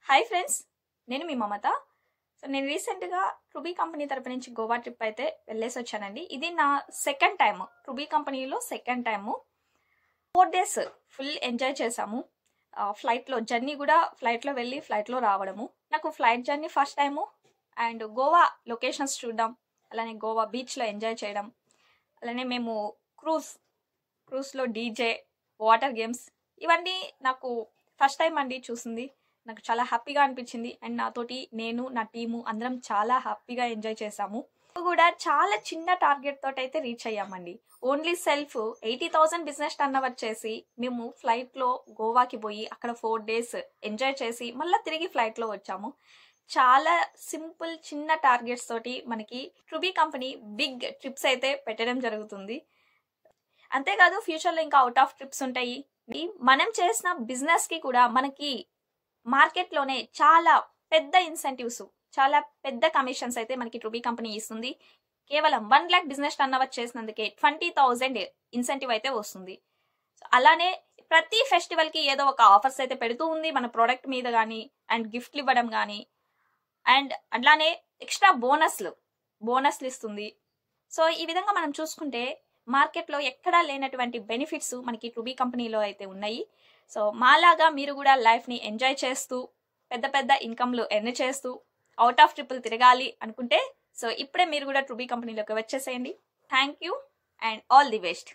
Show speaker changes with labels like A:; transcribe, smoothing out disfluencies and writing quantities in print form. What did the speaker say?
A: Hi friends, నేను మీ మమత. So నేను రీసెంట్గా ట్రూబీ కంపెనీ తరపు నుంచి గోవా ట్రిప్ అయితే వెళ్ళేసి వచ్చానండి. ఇది నా సెకండ్ టైం, ట్రూబీ కంపెనీలో second time. 4 days full enjoy చేసాము. ఫ్లైట్లో జర్నీ కూడా ఫ్లైట్లో వెళ్ళి ఫ్లైట్లో రావడము. నాకు flight journey first time. And Goa locations చూడడం, అలానే గోవా బీచ్లో ఎంజాయ్ చేయడం, అలానే మేము క్రూజ్లో డీజే, వాటర్ గేమ్స్, ఇవన్నీ నాకు ఫస్ట్ టైం అండి చూసింది. నాకు చాలా హ్యాపీగా అనిపించింది. అండ్ నాతోటి నేను, నా టీము అందరం చాలా హ్యాపీగా ఎంజాయ్ చేసాము. కూడా చాలా చిన్న టార్గెట్ తోటి అయితే రీచ్ అయ్యామండి. Only self 80,000 business turnover చేసి మేము ఫ్లైట్లో గోవాకి పోయి అక్కడ 4 days ఎంజాయ్ చేసి మళ్ళీ తిరిగి ఫ్లైట్లో వచ్చాము. చాలా సింపుల్ చిన్న టార్గెట్స్ తోటి మనకి ట్రూబీ కంపెనీ బిగ్ ట్రిప్స్ అయితే పెట్టడం జరుగుతుంది. అంతేకాదు ఫ్యూచర్లో ఇంకా అవుట్ ఆఫ్ ట్రిప్స్ ఉంటాయి. మనం చేసిన బిజినెస్కి కూడా మనకి మార్కెట్లోనే చాలా పెద్ద ఇన్సెంటివ్స్, చాలా పెద్ద కమిషన్స్ అయితే మనకి ట్రూబీ కంపెనీ ఇస్తుంది. కేవలం 1 lakh బిజినెస్ టర్న్ ఓవర్ చేసినందుకే 20,000 ఇన్సెంటివ్ అయితే వస్తుంది. అలానే ప్రతి ఫెస్టివల్కి ఏదో ఒక ఆఫర్స్ అయితే పెడుతూ ఉంది మన ప్రోడక్ట్ మీద కానీ, అండ్ గిఫ్ట్లు ఇవ్వడం కానీ, అండ్ అలానే ఎక్స్ట్రా బోనస్లు ఇస్తుంది. సో ఈ విధంగా మనం చూసుకుంటే మార్కెట్లో ఎక్కడా లేనటువంటి బెనిఫిట్స్ మనకి ట్రూబీ కంపెనీలో అయితే ఉన్నాయి. సో మాలాగా మీరు కూడా లైఫ్ని ఎంజాయ్ చేస్తూ పెద్ద పెద్ద ఇన్కమ్లు ఎర్న్ చేస్తూ అవుట్ ఆఫ్ ట్రిపుల్ తిరగాలి అనుకుంటే సో ఇప్పుడే మీరు కూడా ట్రూబీ కంపెనీలోకి వచ్చేసేయండి. Thank you and all the best.